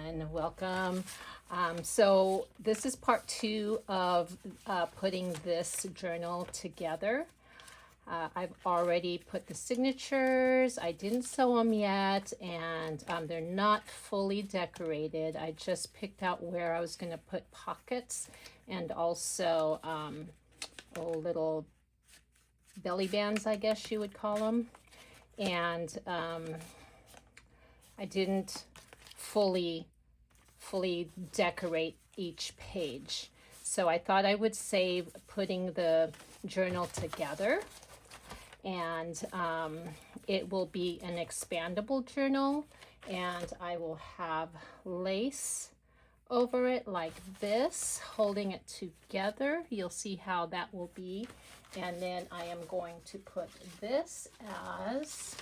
everyone. Welcome. So this is part two of putting this journal together. I've already put the signatures. I didn't sew them yet, and they're not fully decorated. I just picked out where I was going to put pockets and also little belly bands, I guess you would call them. And I didn't fully decorate each page. So I thought I would save putting the journal together, and it will be an expandable journal, and I will have lace over it like this, holding it together. You'll see how that will be. And then I am going to put this as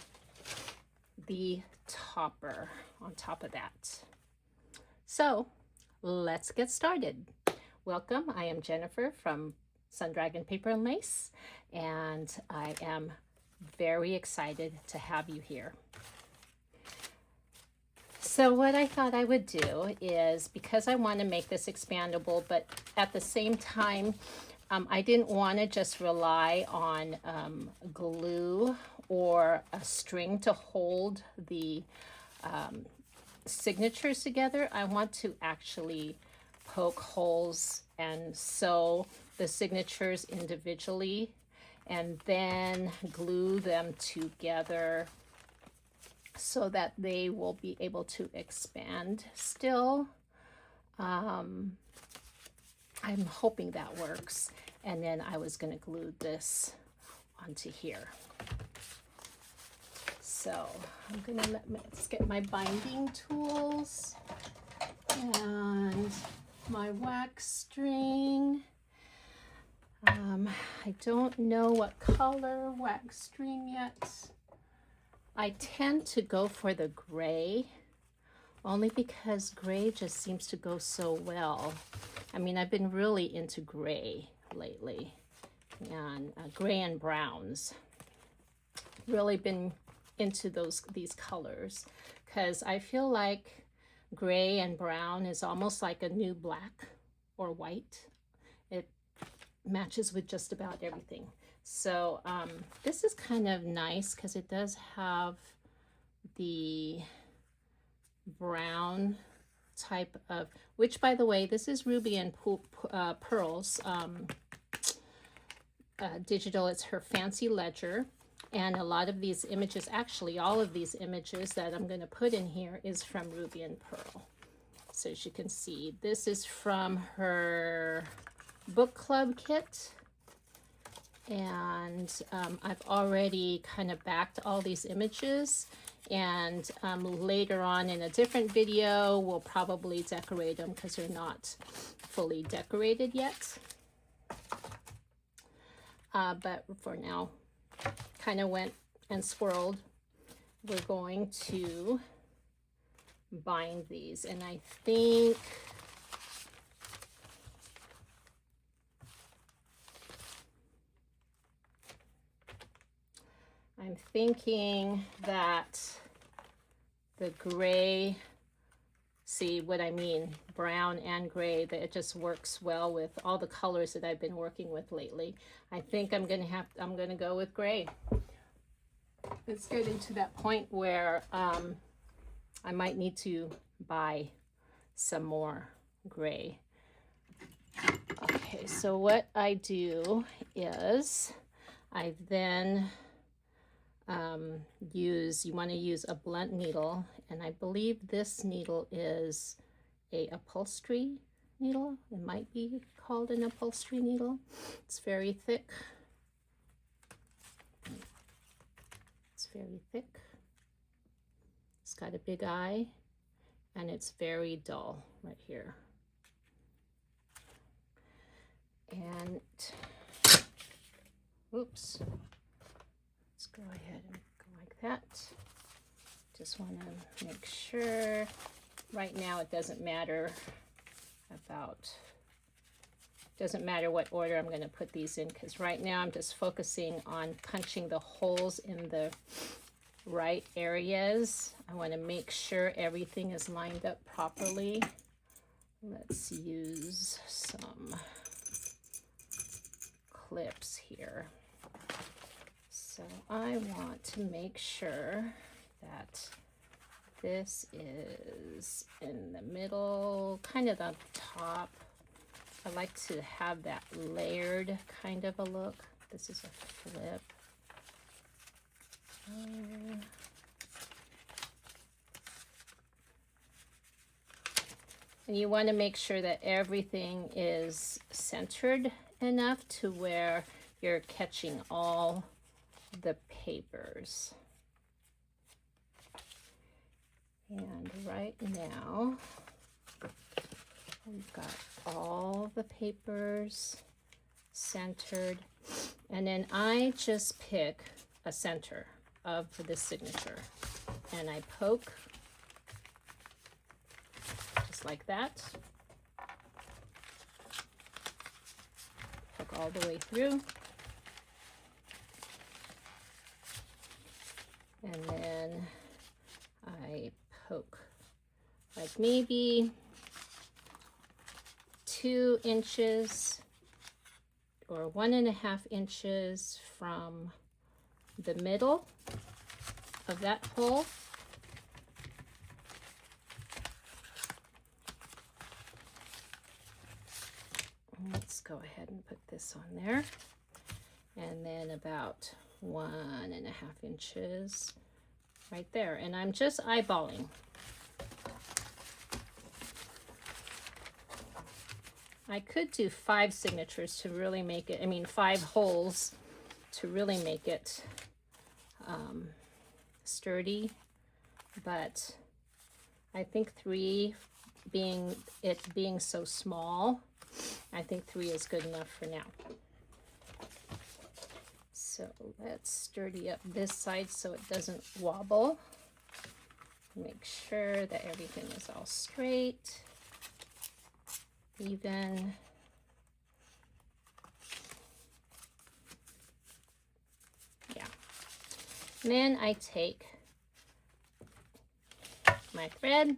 the topper on top of that. So let's get started. Welcome, I am Jennifer from Sundragon Paper and Lace, and I am very excited to have you here. So what I thought I would do is, because I want to make this expandable, but at the same time, I didn't want to just rely on glue or a string to hold the signatures together. I want to actually poke holes and sew the signatures individually and then glue them together so that they will be able to expand still. I'm hoping that works. And then I was going to glue this onto here. So I'm going to let's get my binding tools and my wax string. I don't know what color wax string yet. I tend to go for the gray, only because gray just seems to go so well. I mean, I've been really into gray lately, and gray and browns. Really been into these colors, because I feel like gray and brown is almost like a new black or white. It matches with just about everything. So this is kind of nice because it does have the brown type of, which by the way, this is Ruby and Pearl's digital. It's her fancy ledger, and a lot of these images, actually all of these images that I'm going to put in here, is from Ruby and Pearl. So as you can see, this is from her book club kit, and I've already kind of backed all these images, and later on in a different video we'll probably decorate them because they're not fully decorated yet. But for now, kind of went and swirled. We're going to bind these, and I'm thinking that the gray, see what I mean, brown and gray, that it just works well with all the colors that I've been working with lately. I think I'm gonna go with gray. It's getting to that point where I might need to buy some more gray. Okay, so what I do is I then you want to use a blunt needle, and I believe this needle is a upholstery needle. It might be called an upholstery needle. It's very thick. It's very thick. It's got a big eye, and it's very dull right here. And oops. Let's go ahead and go like that. Just want to make sure. Right now it doesn't matter what order I'm going to put these in, because right now I'm just focusing on punching the holes in the right areas. I want to make sure everything is lined up properly. Let's use some clips here. So I want to make sure that this is in the middle, kind of the top. I like to have that layered kind of a look. This is a flip. And you want to make sure that everything is centered enough to where you're catching all the papers. And right now, we've got all the papers centered. And then I just pick a center of the signature. And I poke just like that. Poke all the way through. And then I poke like maybe 2 inches or 1.5 inches from the middle of that hole. Let's go ahead and put this on there. And then about 1.5 inches right there. And I'm just eyeballing. I could do 5 signatures to really make it, 5 holes to really make it sturdy, but I think 3, being so small, I think 3 is good enough for now. So let's sturdy up this side so it doesn't wobble. Make sure that everything is all straight, even. Yeah. And then I take my thread,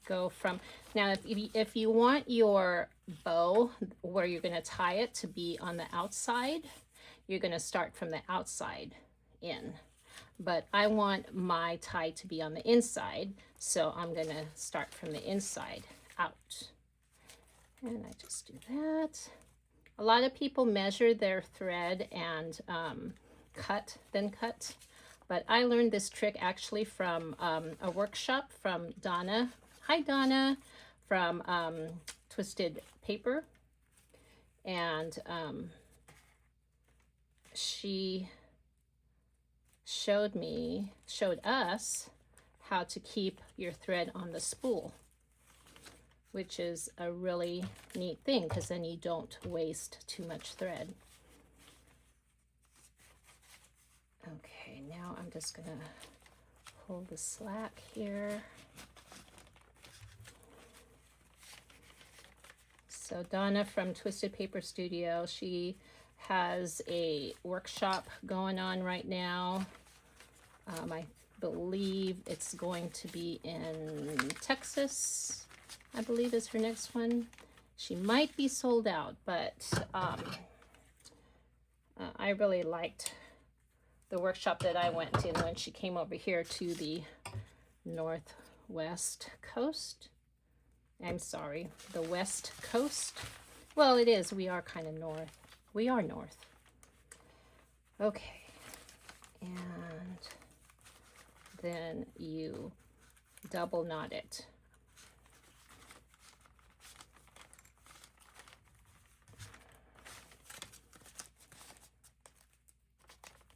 go from, now if you want your bow where you're going to tie it to be on the outside, you're going to start from the outside in. But I want my tie to be on the inside, so I'm going to start from the inside out. And I just do that. A lot of people measure their thread and cut, but I learned this trick actually from a workshop from Donna. Hi, Donna, from Twisted Paper. And she showed us how to keep your thread on the spool, which is a really neat thing because then you don't waste too much thread. Okay, now I'm just gonna pull the slack here. So Donna from Twisted Paper Studio, she has a workshop going on right now. I believe it's going to be in Texas, I believe is her next one. She might be sold out, but I really liked the workshop that I went in when she came over here to the Northwest Coast. I'm sorry, the West Coast. Well, it is. We are kind of north. We are north. Okay. And then you double knot it.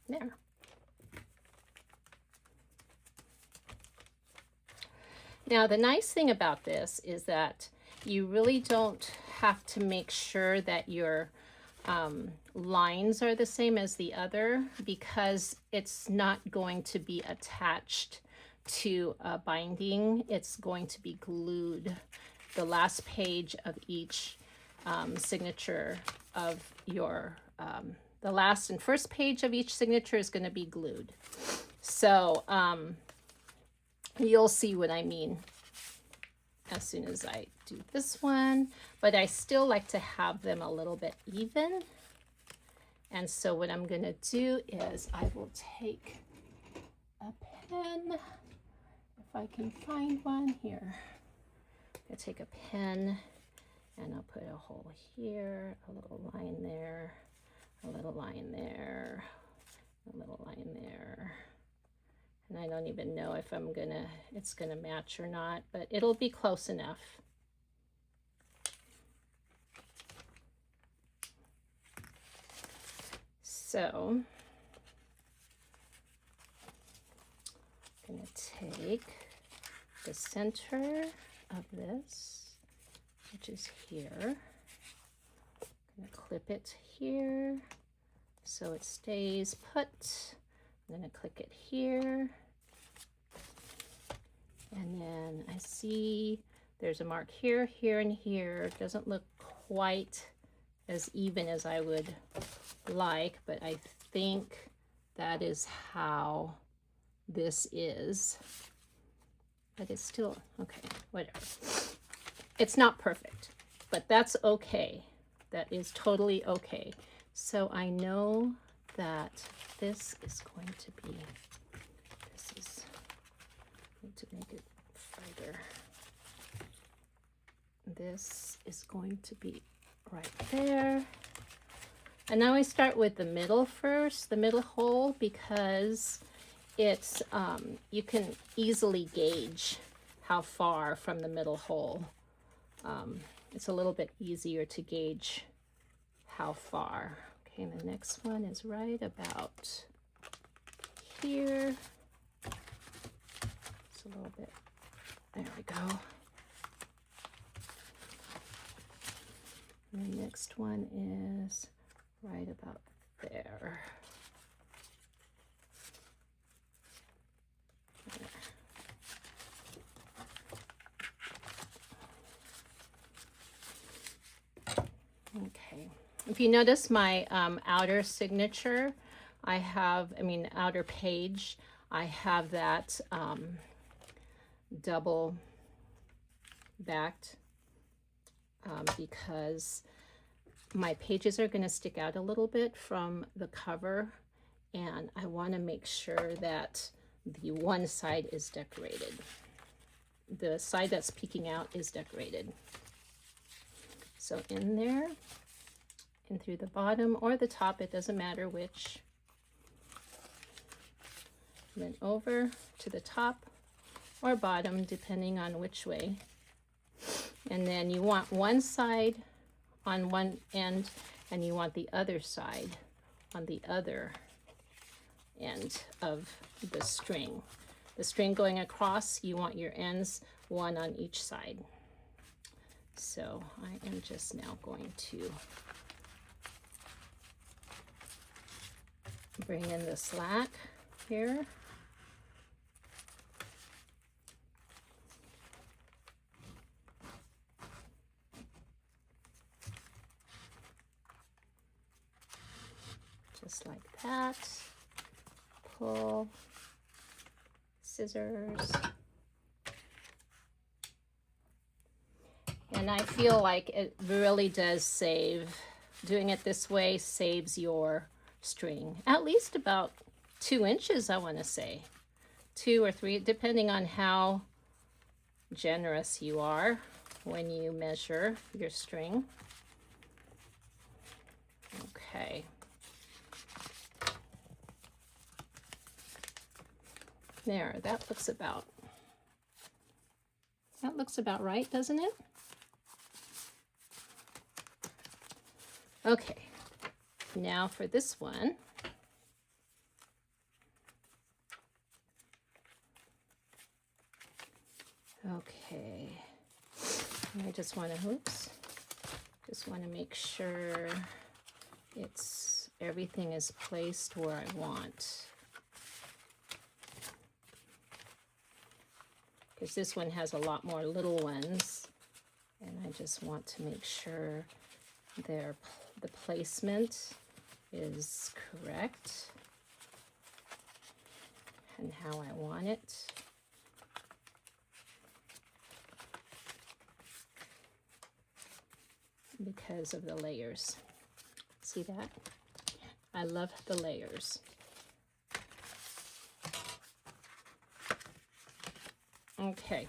There. Now, the nice thing about this is that you really don't have to make sure that your lines are the same as the other, because it's not going to be attached to a binding. It's going to be glued. The last page of each signature of your, the last and first page of each signature is going to be glued. So you'll see what I mean as soon as I do this one, but I still like to have them a little bit even. And so what I'm going to do is I will take a pen, if I can find one here. I'll take a pen and I'll put a hole here, a little line there, a little line there, a little line there. And I don't even know if it's gonna match or not, but it'll be close enough. So I'm gonna take the center of this, which is here. I'm gonna clip it here so it stays put. I'm gonna click it here. And then I see there's a mark here, here, and here. It doesn't look quite as even as I would like, but I think that is how this is. But it's still, okay, whatever. It's not perfect, but that's okay. That is totally okay. So I know that this is going to be, need to make it further. This is going to be right there. And now I start with the middle first, the middle hole, because it's, you can easily gauge how far from the middle hole. It's a little bit easier to gauge how far. Okay, and the next one is right about here. It's a little bit, there we go. And the next one is right about there. Okay, if you notice my outer signature, outer page, I have that double backed because my pages are going to stick out a little bit from the cover, and I want to make sure that the one side is decorated. The side that's peeking out is decorated. So in there, and through the bottom or the top, it doesn't matter which. And then over to the top or bottom, depending on which way. And then you want one side on one end, and you want the other side on the other end of the string. The string going across, you want your ends one on each side. So I am just now going to bring in the slack here. Just like that. Pull, scissors. And I feel like it really does save, doing it this way saves your string at least about 2 inches, I want to say. 2 or 3, depending on how generous you are when you measure your string. Okay. There, that looks about right, doesn't it? Okay, now for this one. Okay, I just want to make sure everything is placed where I want. Because this one has a lot more little ones, and I just want to make sure the placement is correct and how I want it. Because of the layers. See that? I love the layers. Okay.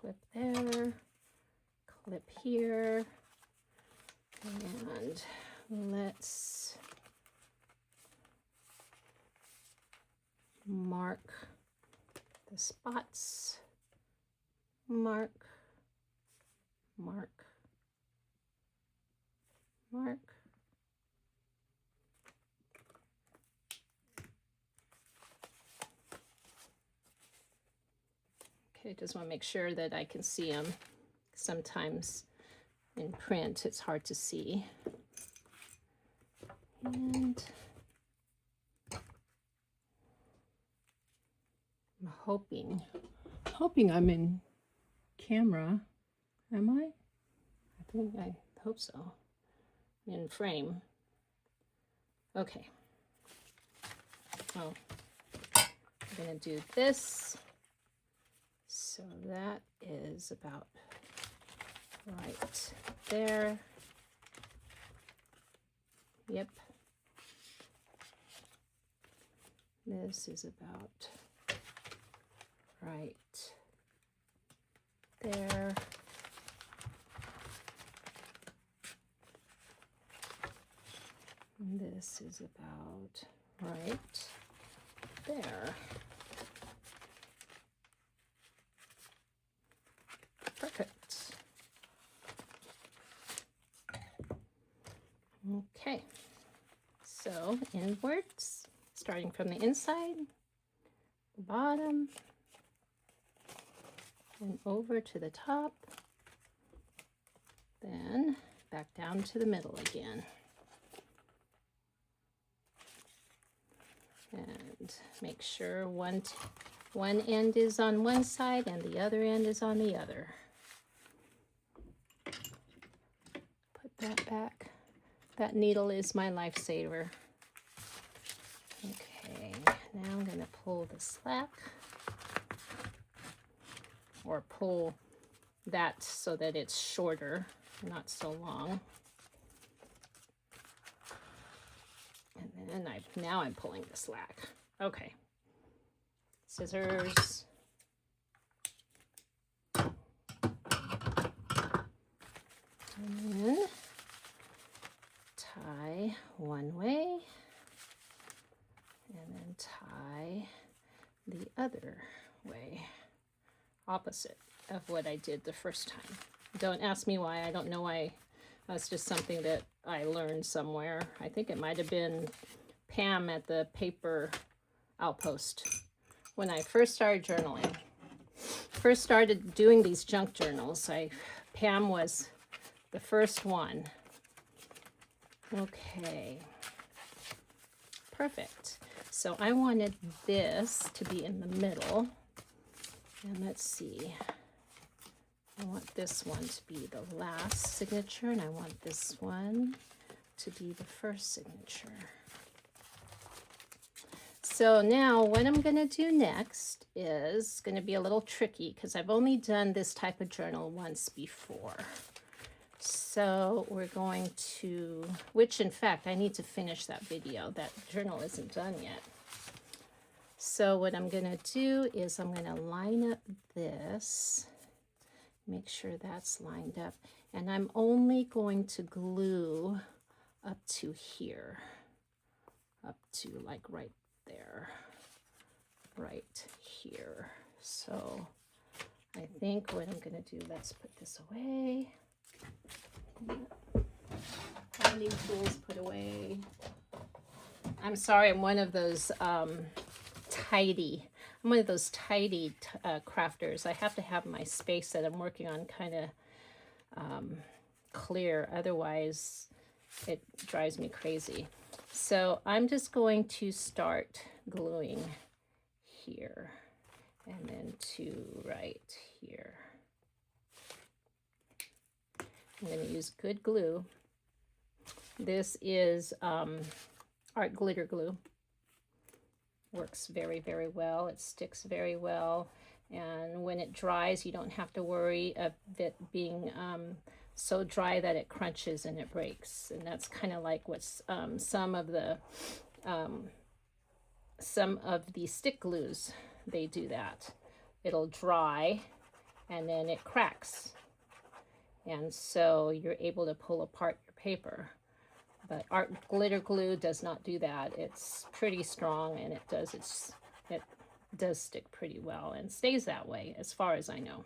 Clip there, clip here, and let's mark the spots, mark, mark, mark. Okay, just want to make sure that I can see them. Sometimes in print it's hard to see. And I'm hoping I'm in camera. Am I? I hope so. In frame. Okay. Oh, I'm gonna do this. So that is about right there. Yep. This is about right there. And this is about right there. Perfect. Okay, so inwards, starting from the inside, the bottom, and over to the top, then back down to the middle again. And make sure one end is on one side and the other end is on the other. Put that back. That needle is my lifesaver. Okay, now I'm going to pull the slack, or pull that so that it's shorter, not so long. And then now I'm pulling the slack. Okay. Scissors. And then tie one way and then tie the other way, opposite of what I did the first time. Don't ask me why. I don't know why. That's just something that I learned somewhere. I think it might have been Pam at the paper outpost when I first started journaling. First started doing these junk journals. Pam was the first one. Okay, perfect. So I wanted this to be in the middle. And let's see. I want this one to be the last signature, and I want this one to be the first signature. So now what I'm going to do next is going to be a little tricky because I've only done this type of journal once before. So we're going to, which in fact I need to finish that video. That journal isn't done yet. So what I'm going to do is I'm going to line up this, make sure that's lined up, and I'm only going to glue up to here, up to like right there, right here. So I think what I'm going to do, let's put this away. Finding tools put away. I'm sorry, I'm one of those tidy crafters. I have to have my space that I'm working on kind of clear, otherwise it drives me crazy. So I'm just going to start gluing here, to right here. I'm going to use good glue. This is art glitter glue. Works very, very well. It sticks very well. And when it dries, you don't have to worry of it being so dry that it crunches and it breaks. And that's kind of like what's some of the stick glues, they do that. It'll dry and then it cracks. And so you're able to pull apart your paper. But art glitter glue does not do that. It's pretty strong and it does stick pretty well and stays that way as far as I know.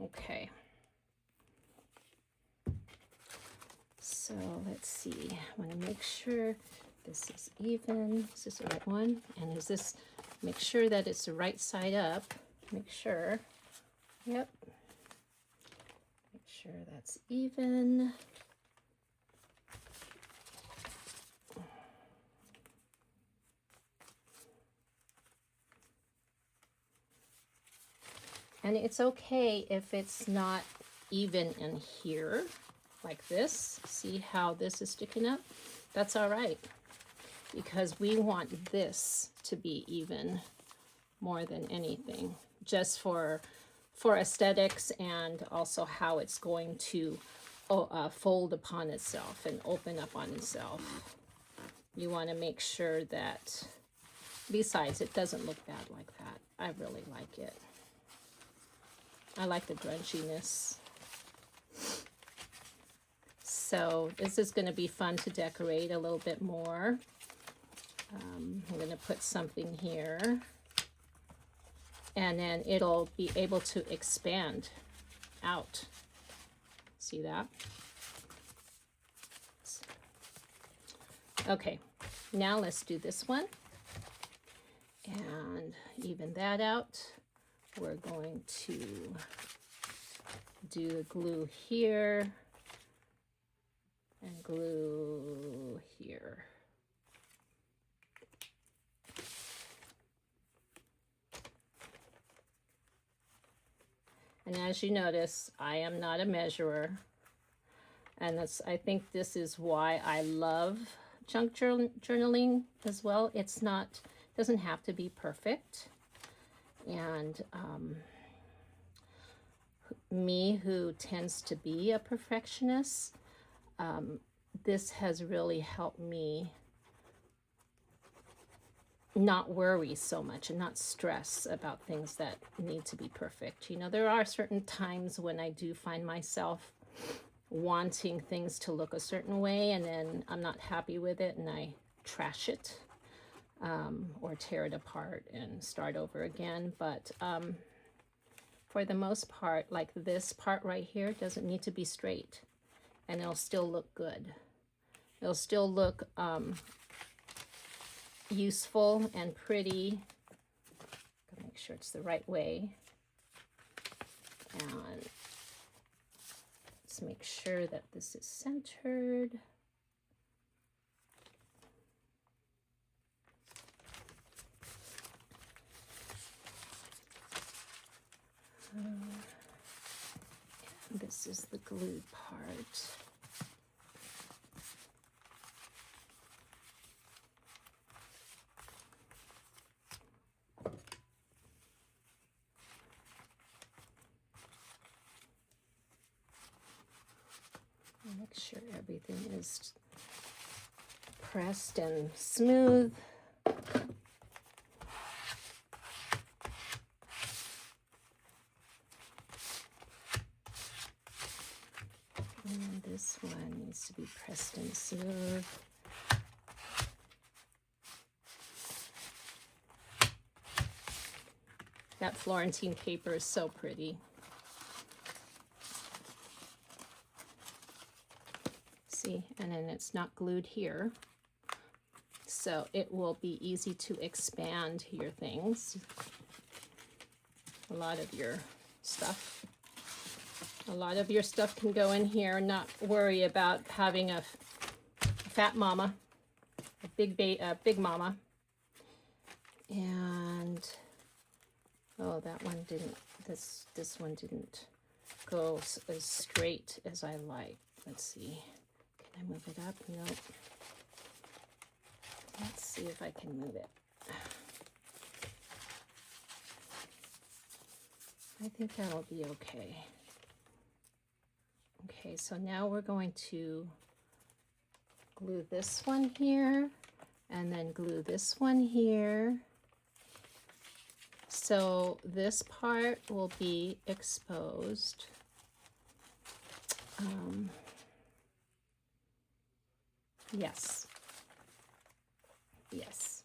Okay. So let's see. I want to make sure this is even. Is this the right one? And is this, make sure that it's the right side up. Make sure. Yep. Make sure that's even. And it's okay if it's not even in here, like this. See how this is sticking up? That's all right, because we want this to be even more than anything, just for aesthetics and also how it's going to fold upon itself and open up on itself. You want to make sure that, besides, it doesn't look bad like that. I really like it. I like the grunginess. So this is going to be fun to decorate a little bit more. I'm going to put something here. And then it'll be able to expand out. See that? Okay, now let's do this one. And even that out. We're going to do the glue here and glue here. And as you notice, I am not a measurer. And I think this is why I love junk journaling as well. Doesn't have to be perfect. And me, who tends to be a perfectionist, this has really helped me not worry so much and not stress about things that need to be perfect. You know, there are certain times when I do find myself wanting things to look a certain way, and then I'm not happy with it and I trash it. Or tear it apart and start over again. But for the most part, like this part right here doesn't need to be straight, and it'll still look good. It'll still look useful and pretty. Gotta make sure it's the right way. And let's make sure that this is centered. And this is the glued part. Make sure everything is pressed and smooth. And this one needs to be pressed and smooth. That Florentine paper is so pretty. See, and then it's not glued here. So it will be easy to expand your things. A lot of your stuff can go in here and not worry about having a fat mama, a big mama. And oh, that one didn't, this one didn't go as straight as I like. Let's see, can I move it up? Nope. Let's see if I can move it. I think that'll be okay. Okay, so now we're going to glue this one here and then glue this one here. So this part will be exposed. Yes. Yes.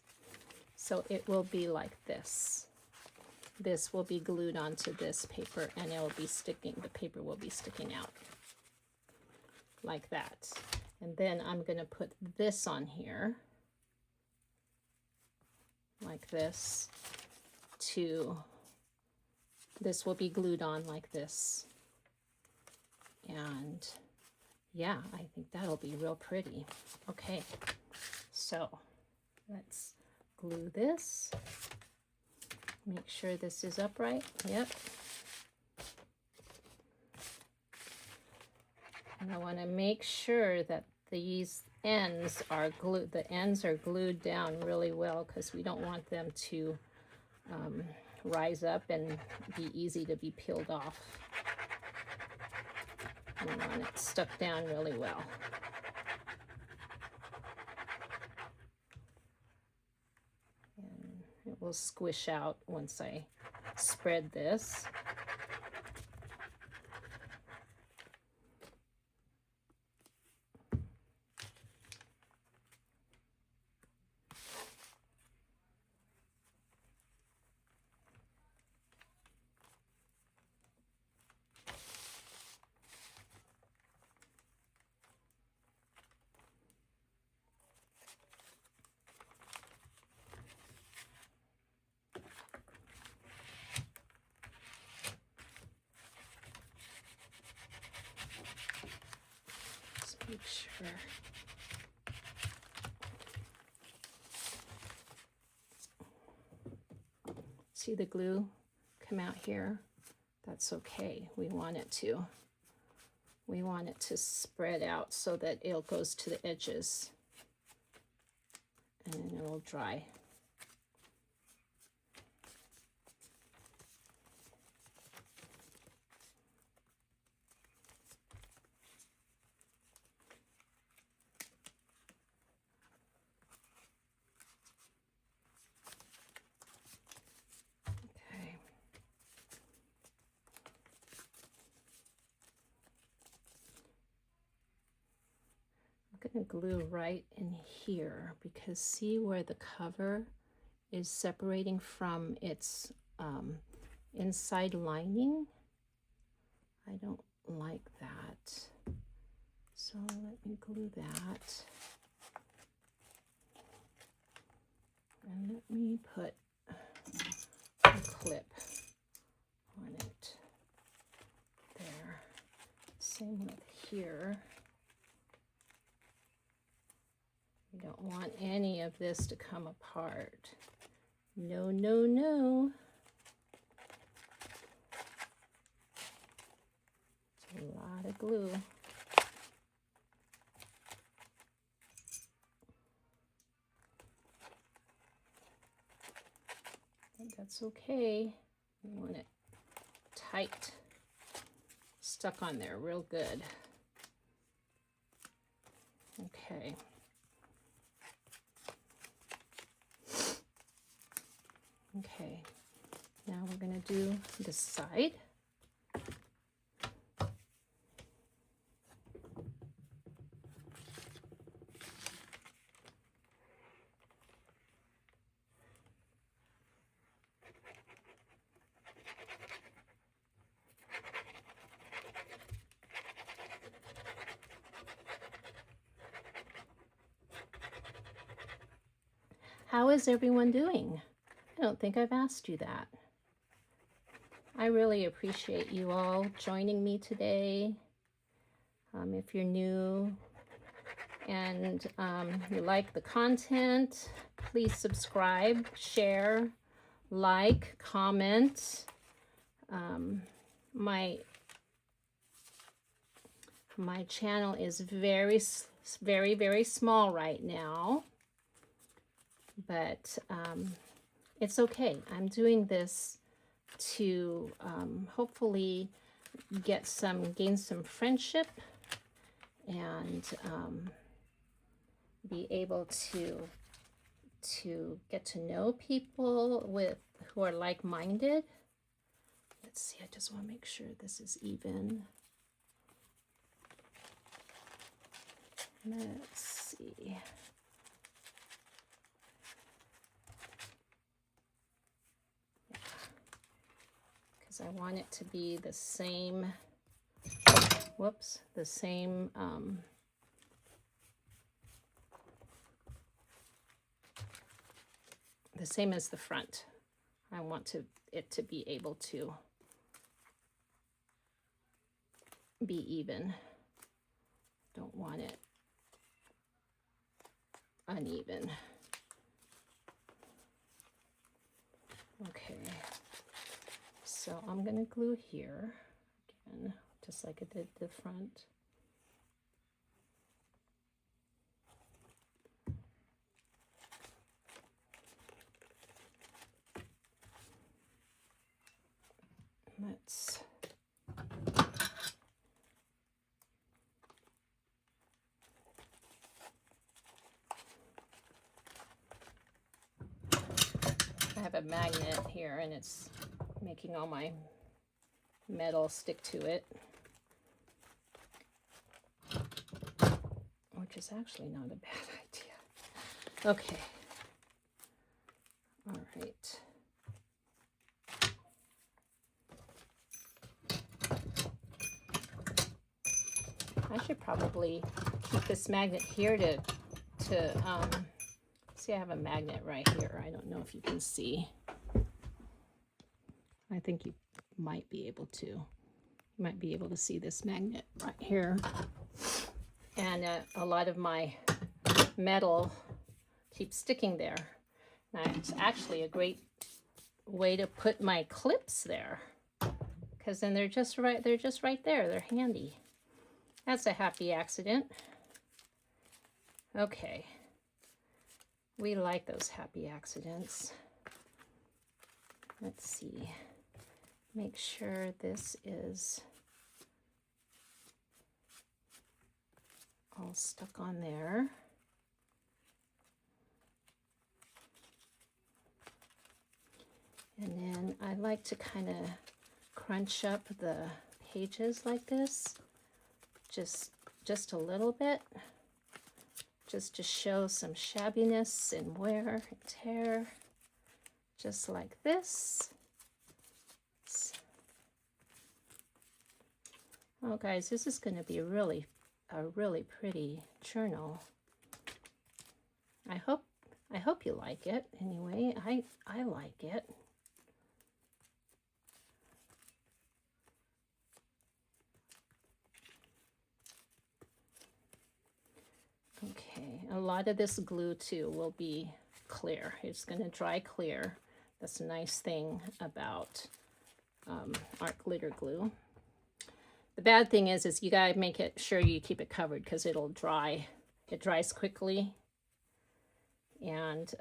So it will be like this. This will be glued onto this paper and it will be sticking, the paper will be sticking out like that. And then I'm going to put this on here like this this will be glued on like this. And yeah, I think that'll be real pretty. Okay, so let's glue this. Make sure this is upright. Yep. And I want to make sure that these ends are glued, the ends are glued down really well, because we don't want them to rise up and be easy to be peeled off. We want it stuck down really well. And it will squish out once I spread this. Make sure. See the glue come out here? That's okay. We want it to spread out so that it goes to the edges and then it'll dry. I'm going to glue right in here, because see where the cover is separating from its inside lining? I don't like that. So let me glue that. And let me put a clip on it. There. Same with here. We don't want any of this to come apart. No, no, no. It's a lot of glue. But that's okay. We want it tight, stuck on there real good. Okay. Okay, now we're going to do this side. How is everyone doing? I don't think I've asked you that. I really appreciate you all joining me today. If you're new, and you like the content, please subscribe, share, like, comment. My channel is very, very small right now, but it's okay. I'm doing this to hopefully gain some friendship and be able to get to know people who are like-minded. Let's see, I just want to make sure this is even. Let's see. Because I want it to be the same, whoops, the same as the front. I want it to be able to be even. Don't want it uneven. Okay, so I'm gonna glue here again, just like I did the front. Let's I have a magnet here and it's making all my metal stick to it, which is actually not a bad idea. Okay. All right. I should probably keep this magnet here to see, I have a magnet right here. I don't know if you can see. I think you might be able to. You might be able to see this magnet right here. And a lot of my metal keeps sticking there. Now, it's actually a great way to put my clips there, because then they're just right there. They're handy. That's a happy accident. Okay. We like those happy accidents. Let's see. Make sure this is all stuck on there. And then I like to kind of crunch up the pages like this, just a little bit, just to show some shabbiness and wear and tear, just like this. Oh guys, this is going to be a really pretty journal. I hope you like it. Anyway, I like it. Okay, a lot of this glue too will be clear. It's going to dry clear. That's a nice thing about art glitter glue. The bad thing is you gotta make it sure you keep it covered, because it'll dry. It dries quickly, and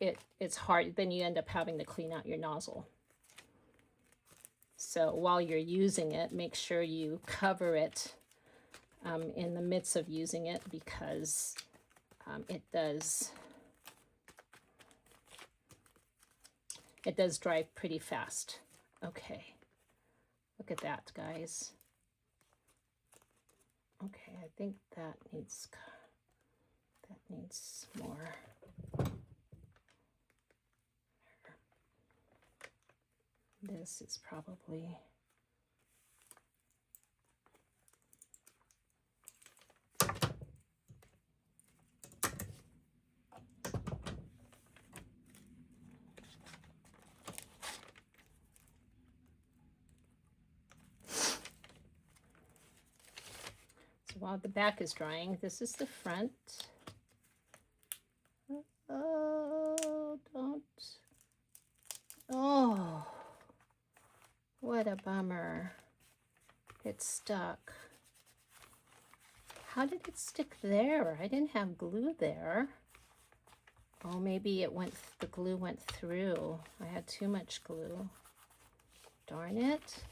it's hard. Then you end up having to clean out your nozzle. So while you're using it, make sure you cover it in the midst of using it, because it does dry pretty fast. Okay, look at that, guys. Okay, I think that needs more. This is probably while the back is drying, this is the front. Oh, don't. Oh, what a bummer. It's stuck. How did it stick there? I didn't have glue there. Oh, maybe the glue went through. I had too much glue. Darn it.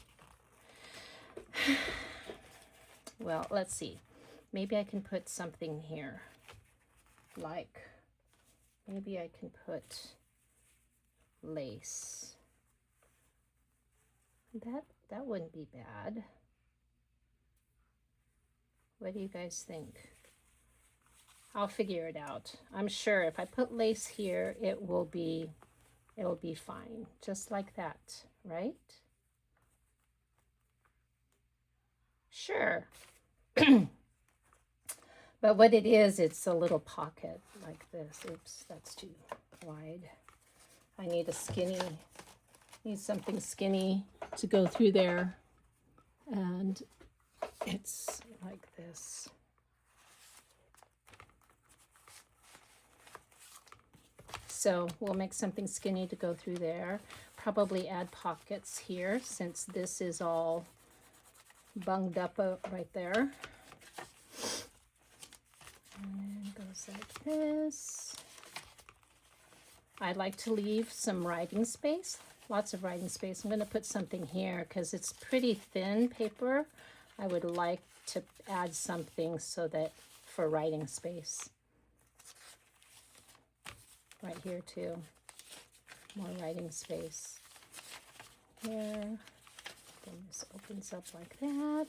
Well, let's see. Maybe I can put something here. Like, maybe I can put lace. That wouldn't be bad. What do you guys think? I'll figure it out. I'm sure if I put lace here, it'll be fine. Just like that, right? Sure. But what it is, it's a little pocket like this. Oops, that's too wide. I need something skinny to go through there. And it's like this. So we'll make something skinny to go through there. Probably add pockets here since this is all bunged up right there. And it goes like this. I like to leave some writing space, lots of writing space. I'm going to put something here because it's pretty thin paper. I would like to add something so that for writing space. Right here too. More writing space. Here. Then this opens up like that.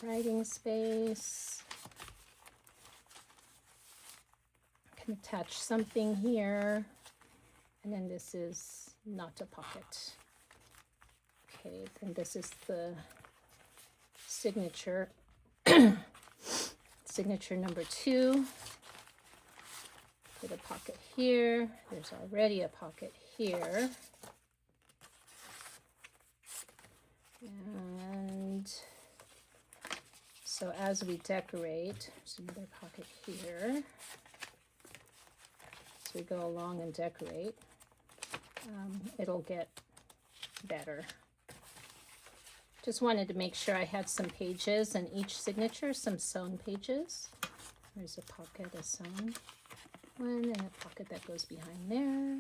Writing space. I can attach something here. And then this is not a pocket. Okay, then this is the signature. Signature number 2. Put a pocket here. There's already a pocket here. And so as we decorate, there's another pocket here. As we go along and decorate, it'll get better. Just wanted to make sure I had some pages in each signature, some sewn pages. There's a pocket, a sewn one, and a pocket that goes behind there.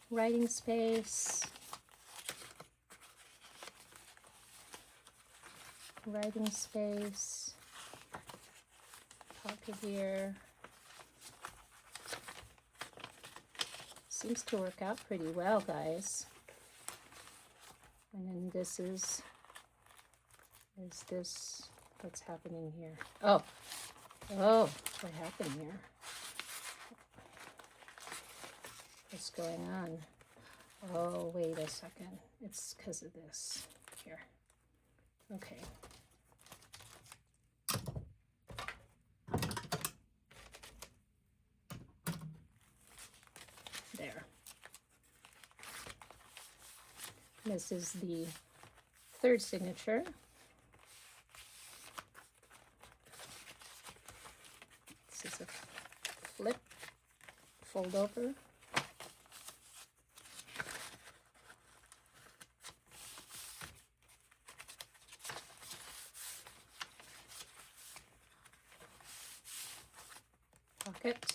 Writing space. Writing space. Pocket here. Seems to work out pretty well, guys. And then this is this, what's happening here? Oh, what happened here? What's going on? Oh, wait a second. It's because of this here. Okay. There. This is the 3rd signature. This is a flip, fold over. Pocket.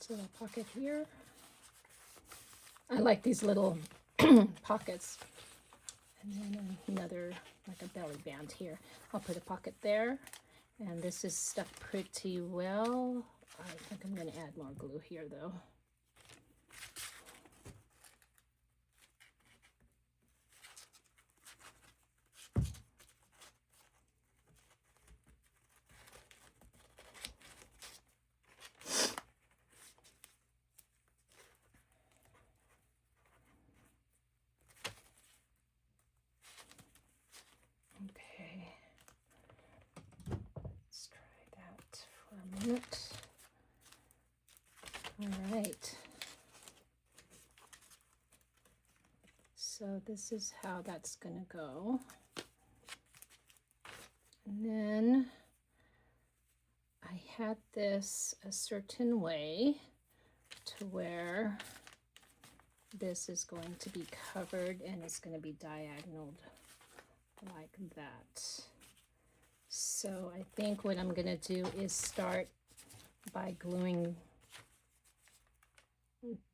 So a pocket here. I like these little pockets. And then another, like a belly band here. I'll put a pocket there. And this is stuck pretty well. I think I'm going to add more glue here though. minute. All right. So this is how that's going to go. And then I had this a certain way to where this is going to be covered and it's going to be diagonaled like that. So I think what I'm going to do is start by gluing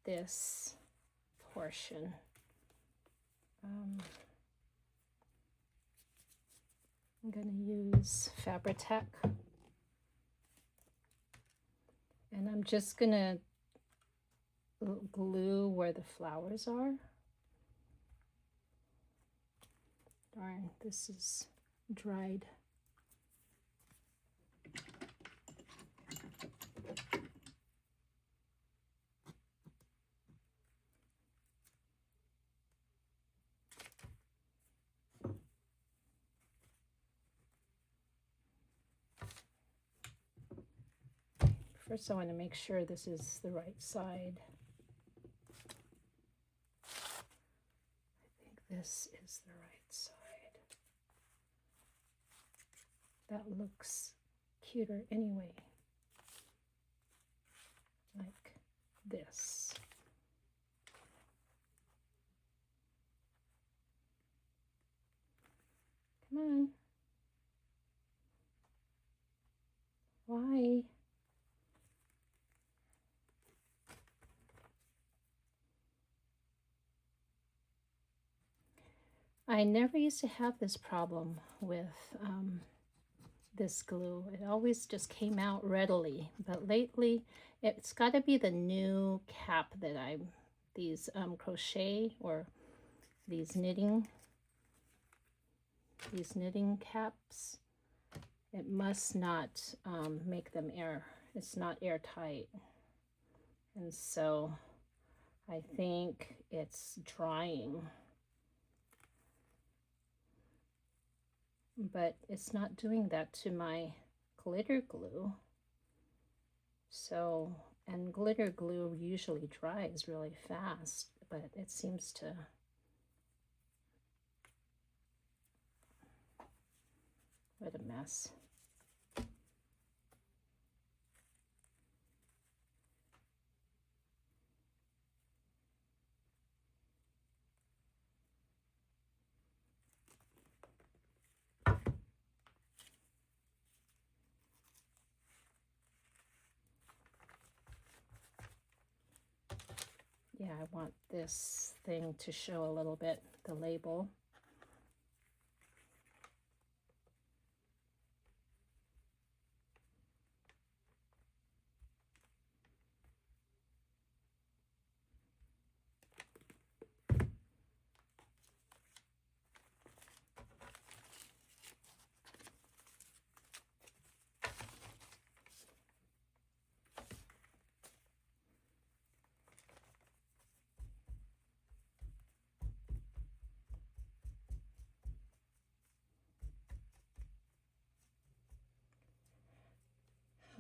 this portion. I'm going to use Fabri-Tac, and I'm just going to glue where the flowers are. Darn, this is dried. First, I want to make sure this is the right side. I think this is the right side. That looks cuter anyway. Like this. Come on. Why? I never used to have this problem with this glue. It always just came out readily, but lately it's got to be the new cap that these crochet or these knitting caps. It must not make them it's not airtight, and so I think it's drying. But it's not doing that to my glitter glue. So, and glitter glue usually dries really fast, but it seems to. What a mess. Yeah, I want this thing to show a little bit, the label.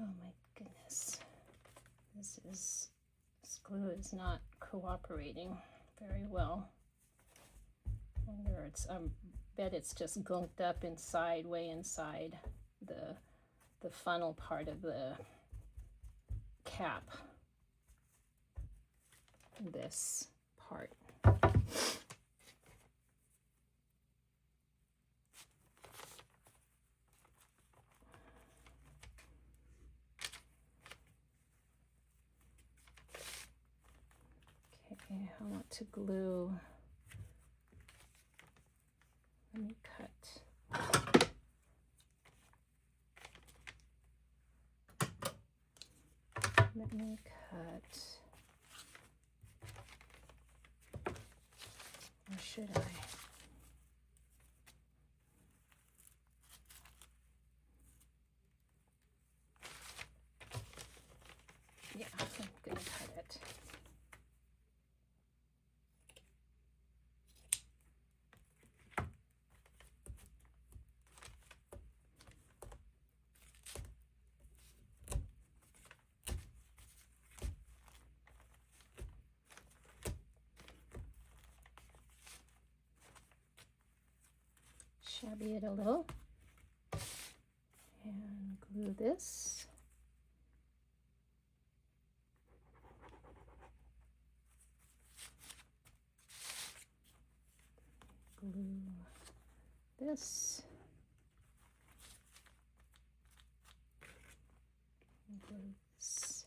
Oh my goodness. This glue is not cooperating very well. I wonder bet it's just gunked up inside, way inside the funnel part of the cap. This part. Okay, I want to glue. Let me cut. Let me cut. Or should I? Yeah, I'm gonna cut it. shabby it a little and glue this. Glue this. Glue this.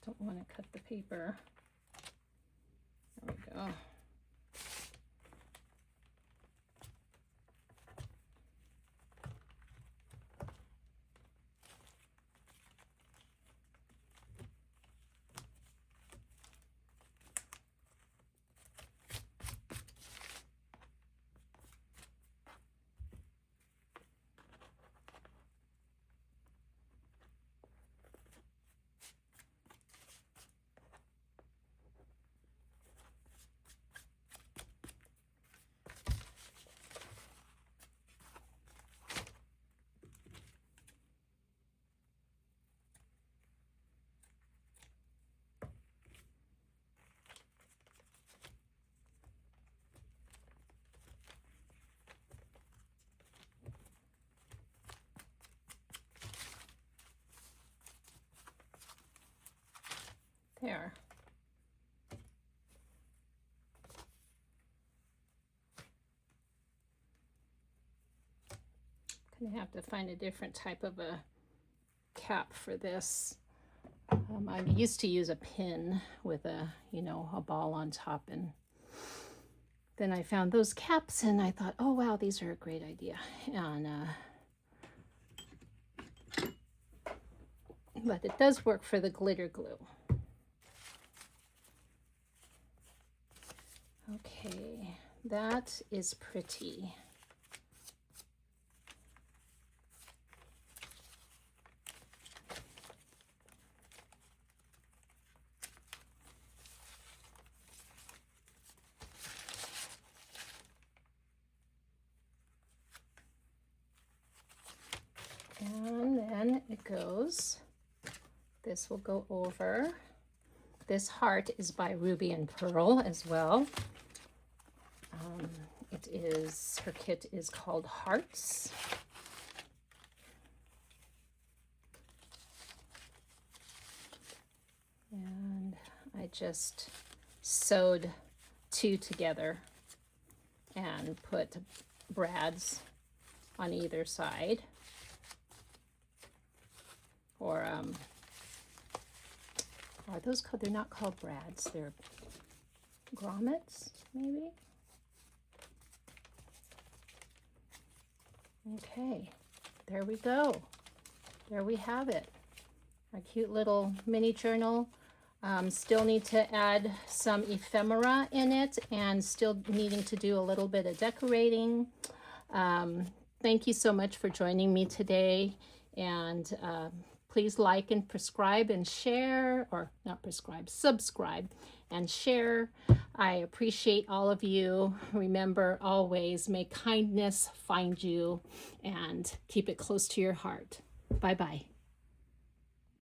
Don't want to cut the paper. There we go. There. Gonna have to find a different type of a cap for this. I used to use a pin with a, a ball on top, and then I found those caps and I thought, oh wow, these are a great idea. And but it does work for the glitter glue. Okay, that is pretty. And then it goes, this will go over. This heart is by Ruby and Pearl as well. Her kit is called Hearts. And I just sewed two together and put brads on either side. Or are those called, they're not called brads, they're grommets, maybe? Okay, there we go. There we have it. Our cute little mini journal. Still need to add some ephemera in it and still needing to do a little bit of decorating. Thank you so much for joining me today, and please like and prescribe and share, or not prescribe, subscribe and share. I appreciate all of you. Remember always, may kindness find you and keep it close to your heart. Bye-bye.